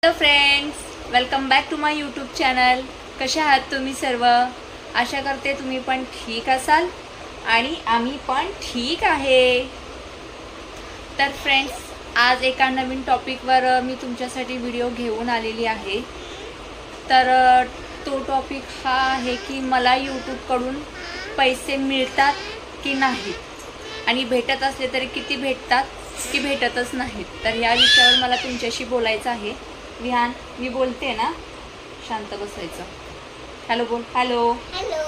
Hello friends, welcome back to my YouTube channel. कशा आहात तुम्ही सर्व? आशा करते तुम्ही पण ठीक असाल आणि आम्ही पण ठीक आहे. तर फ्रेंड्स, आज एका नवीन टॉपिकवर मी तुमच्यासाठी व्हिडिओ घेऊन आलेली आहे. तर तो टॉपिक हा आहे की मला यूट्यूबकडून पैसे मिळतात की नाहीत आणि भेटत असले तरी किती भेटतात की भेटतच नाहीत. तर या विषयावर मला तुमच्याशी बोलायचं आहे. विहान, मी बोलते ना, शांत बसायचं. हॅलो बोल. Hello hello.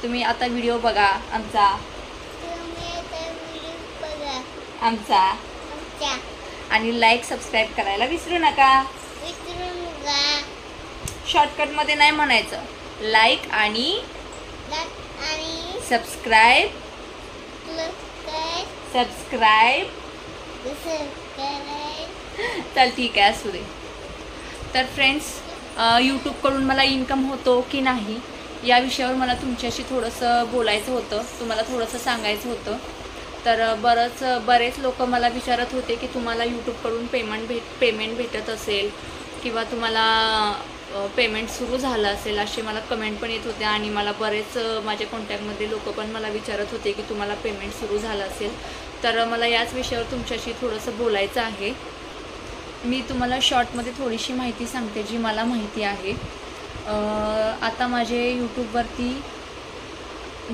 तुम्ही आता व्हिडिओ बघा आमचा आणि लाईक सबस्क्राईब करायला विसरू नका. शॉर्टकटमध्ये नाही म्हणायचं, लाईक आणि सबस्क्राईब. चल ठीक आहे, असू दे. तर फ्रेंड्स, यूट्यूबकडून मला इन्कम होतो की नाही या विषयावर मला तुमच्याशी थोडंसं बोलायचं होतं, तुम्हाला थोडंसं सांगायचं होतं. तर बरेच लोक मला विचारत होते की तुम्हाला यूट्यूबकडून पेमेंट भेटत असेल किंवा तुम्हाला पेमेंट सुरू झालं असेल, असे मला कमेंट पण येत होते. आणि मला बरेच माझ्या कॉन्टॅक्टमध्ये लोक पण मला विचारत होते की तुम्हाला पेमेंट सुरू झालं असेल. तर मला याच विषयावर तुमच्याशी थोडंसं बोलायचं आहे. मी तुम्हाला शॉर्टमध्ये थोडीशी माहिती सांगते जी मला माहिती आहे. आता माझे यूट्यूबवरती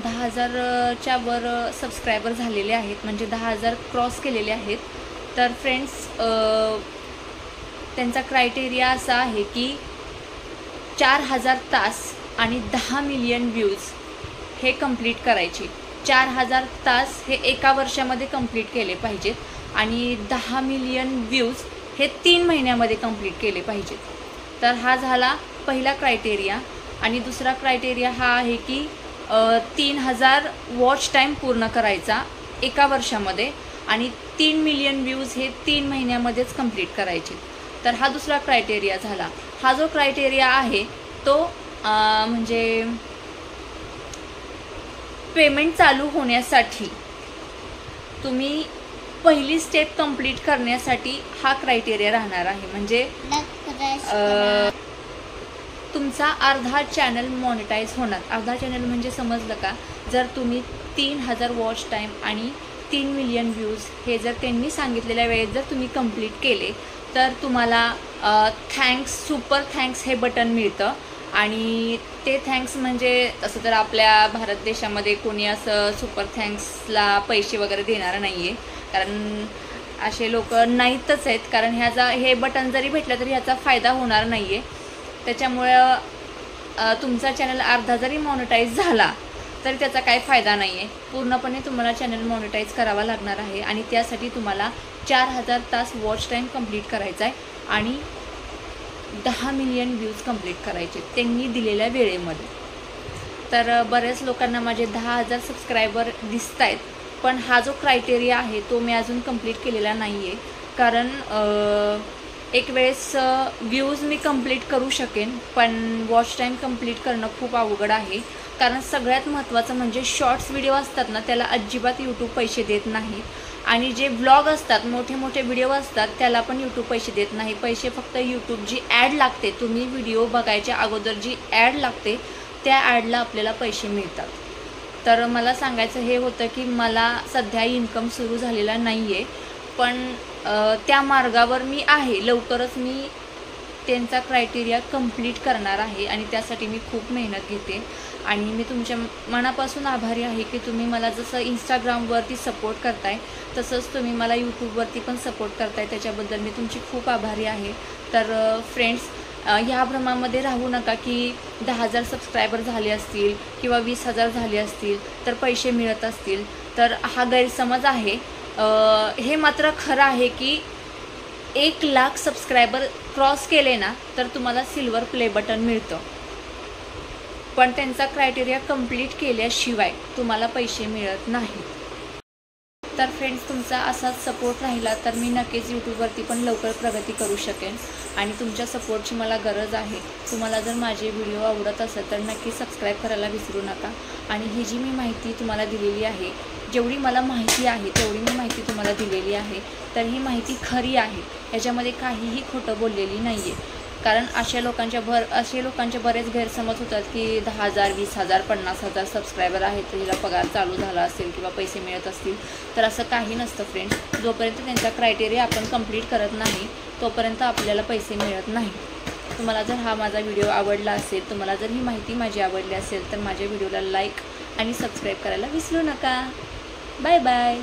10,000च्या वर सबस्क्रायबर झालेले आहेत, म्हणजे 10,000 क्रॉस केलेले आहेत. तर फ्रेंड्स, त्यांचा क्रायटेरिया असा आहे की 4,000 तास आणि 10 मिलियन व्ह्यूज हे कंप्लीट करायचे. 4,000 तास हे एका वर्षामध्ये कंप्लीट केले पाहिजेत आणि 10 मिलियन व्ह्यूज हे 3 महिन्यामध्ये कंप्लीट केले पाहिजेत. तर हा झाला पहिला क्रायटेरिया. आणि दुसरा क्रायटेरिया हा आहे की 3,000 वॉच टाईम पूर्ण करायचा एका वर्षामध्ये आणि 3 मिलियन व्ह्यूज हे 3 महिन्यामध्येच कंप्लीट करायचे. तर हा दुसरा क्रायटेरिया झाला. हा जो क्रायटेरिया आहे तो म्हणजे पेमेंट चालू होण्यासाठी तुम्ही पहिली स्टेप कंप्लीट करण्यासाठी हा क्रायटेरिया राहणार आहे. म्हणजे तुमचा अर्धा चॅनल मॉनिटाईज होणार. अर्धा चॅनल म्हणजे समजलं का? जर तुम्ही 3,000 वॉच टाईम आणि 3 मिलियन व्ह्यूज हे जर त्यांनी सांगितलेल्या वेळेत जर तुम्ही कंप्लीट केले तर तुम्हाला थँक्स, सुपर थँक्स हे बटन मिळतं. आणि ते थँक्स म्हणजे तसं तर आपल्या भारत देशामध्ये कोणी असं सुपर थँक्सला पैसे वगैरे देणार नाही आहे, कारण असे लोक नाहीतच आहेत. कारण हे बटन जरी भेटलं तरी ह्याचा फायदा होणार नाही आहे. त्याच्यामुळं तुमचा चॅनल अर्धा जरी मॉनिटाईज झाला तरी त्याचा काही फायदा नाही आहे. पूर्णपणे तुम्हाला चॅनल मॉनिटाईज करावा लागणार आहे आणि त्यासाठी तुम्हाला 4,000 तास वॉच टाईम कंप्लीट करायचा आहे आणि 10 मिलियन व्ह्यूज कंप्लीट करायचे त्यांनी दिलेल्या वेळेमध्ये. तर बऱ्याच लोकांना माझे 10,000 सबस्क्रायबर दिसत आहेत, पण हा जो क्रायटेरिया आहे तो मी अजून कंप्लीट केलेला नाही आहे. कारण एक वेळेस व्ह्यूज मी कंप्लीट करू शकेन, पण वॉच टाईम कंप्लीट करणं खूप अवघड आहे. कारण सगळ्यात महत्त्वाचं म्हणजे शॉर्ट्स व्हिडिओ असतात ना, त्याला अजिबात यूट्यूब पैसे देत नाही. आणि जे ब्लॉग असतात, मोठे मोठे व्हिडिओ असतात, त्याला पण यूट्यूब पैसे देत नाही. पैसे फक्त यूट्यूब जी ॲड लागते, तुम्ही व्हिडिओ बघायच्या अगोदर जी ॲड लागते त्या ॲडला आपल्याला पैसे मिळतात. तर मला सांगायचं हे होतं की मला सध्या इन्कम सुरू झालेला नाही आहे, पण त्या मार्गावर मी आहे. लवकरच मी त्यांचा क्रायटेरिया कंप्लीट करणार आहे आणि त्यासाठी मी खूप मेहनत घेते. आणि मी तुमच्या मनापासून आभारी आहे की तुम्ही मला जसं इंस्टाग्रामवरती सपोर्ट करताय तसंच तुम्ही मला यूट्यूबवरती पण सपोर्ट करताय. त्याच्याबद्दल मी तुमची खूप आभारी आहे. तर फ्रेंड्स, ह्या भ्रमामध्ये राहू नका की 10,000 सबस्क्रायबर झाले असतील किंवा 20,000 झाले असतील तर पैसे मिळत असतील. तर हा गैरसमज आहे. हे मात्र खरं आहे की 1,00,000 सबस्क्रायबर क्रॉस केले ना तर तुम्हाला सिल्वर प्ले बटन मिळतं, पण त्यांचा क्रायटेरिया कंप्लीट केल्याशिवाय तुम्हाला पैसे मिळत नाही. तर फ्रेंड्स, तुमचा असाच सपोर्ट राहिला तर मी नक्कीच यूट्यूबवरती पण लवकर प्रगती करू शकेन आणि तुमच्या सपोर्टची मला गरज आहे. तुम्हाला जर माझे व्हिडिओ आवडत असेल तर नक्की सबस्क्राईब करायला विसरू नका. आणि ही जी मी माहिती तुम्हाला दिलेली आहे, जेवढी मला माहिती आहे तेवढी मी माहिती तुम्हाला दिलेली आहे. तर ही माहिती खरी आहे, याच्यामध्ये काहीही खोटं बोललेली नाही आहे. कारण अशा लोकांचे बरेच गैरसमज होतात की 10,000 20,000 50,000 सबस्क्रायबर आहेत तर हिला पगार चालू झाला असेल किंवा पैसे मिळत असतील. तर असं काही नसतं फ्रेंड्स. जोपर्यंत त्यांचा क्रायटेरिया आपण कंप्लीट करत नाही तोपर्यंत आपल्याला पैसे मिळत नाही. तुम्हाला जर हा माझा व्हिडिओ आवडला असेल, तुम्हाला जर ही माहिती माझी आवडली असेल तर माझ्या व्हिडिओला लाईक आणि सबस्क्राईब करायला विसरू नका. Bye bye.